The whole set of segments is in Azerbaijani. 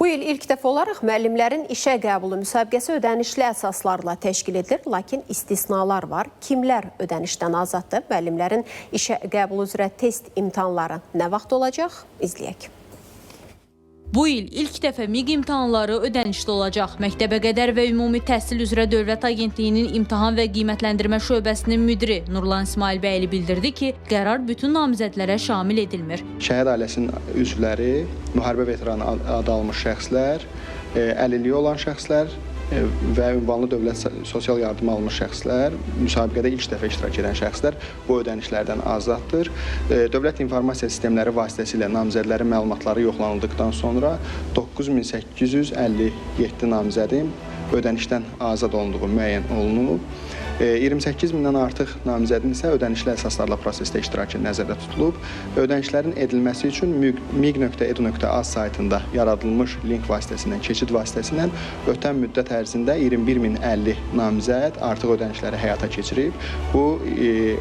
Bu il ilk dəfə olaraq müəllimlərin işə qəbulu müsabiqəsi ödənişli əsaslarla təşkil edilir, lakin istisnalar var. Kimlər ödənişdən azaddır? Müəllimlərin işə qəbulu üzrə test imtahanları nə vaxt olacaq? İzləyək. Bu il ilk dəfə MİQ imtahanları ödənişli olacaq. Məktəbəqədər və Ümumi Təhsil üzrə Dövlət Agentliyinin İmtahan və Qiymətləndirmə şöbəsinin müdiri Nurlan İsmailbəyli bildirdi ki, qərar bütün namizədlərə şamil edilmir. Şəhid ailəsinin üzvləri, müharibə veteranı adı almış şəxslər, əlilliyi olan şəxslər və ünvanlı dövlət sosial yardım almış şəxslər, müsabiqədə ilk dəfə iştirak edən şəxslər bu ödənişlərdən azaddır. Dövlət informasiya sistemləri vasitəsilə namizədlərin məlumatları yoxlanıldıqdan sonra 9857 namizədin ödənişdən azad olunduğu müəyyən olunub. 28 mindən artıq namizədin isə ödənişli əsaslarla prosesdə iştirakı nəzərdə tutulub. Ödənişlərin edilməsi üçün miq.edu.az saytında yaradılmış link vasitəsindən, keçid vasitəsindən ötən müddət ərzində 21050 namizəd artıq ödənişləri həyata keçirib. Bu,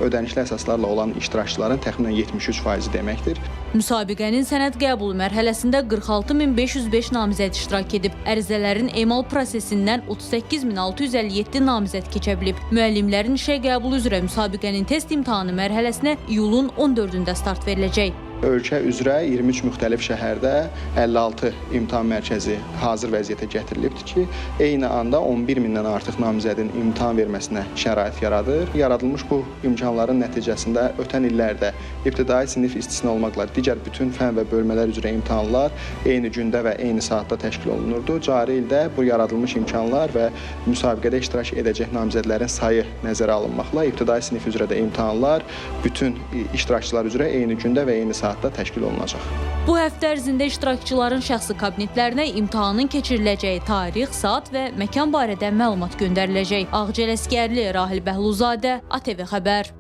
ödənişli əsaslarla olan iştirakçıların təxminən 73% deməkdir. Müsabiqənin sənəd qəbulu mərhələsində 46505 namizəd iştirak edib. Ərizələrin emal prosesindən 38657 namizəd keçə bilib. Müəllimlərin işə qəbulu üzrə müsabiqənin test imtahanı mərhələsinə iyulun 14-də start veriləcək. Ölkə üzrə 23 müxtəlif şəhərdə 56 imtahan mərkəzi hazır vəziyyətə gətirilibdir ki, eyni anda 11 mindən artıq namizədin imtahan verməsinə şərait yaradır. Yaradılmış bu imkanların nəticəsində ötən illərdə ibtidai sinif istisna olmaqla digər bütün fən və bölmələr üzrə imtahanlar eyni gündə və eyni saatda təşkil olunurdu. Cari ildə bu yaradılmış imkanlar və müsabiqədə iştirak edəcək namizədlərin sayı nəzərə alınmaqla ibtidai sinif üzrə də imtahanlar bütün iştirakçılar üzrə eyni gündə və eyni saatda təşkil olunacaq. Bu həftə ərzində iştirakçıların şəxsi kabinetlərinə imtahanın keçiriləcəyi tarix, saat və məkan barədə məlumat göndəriləcək. Ağcəl Əskərli, Rahil Bəhluzadə, ATV Xəbər.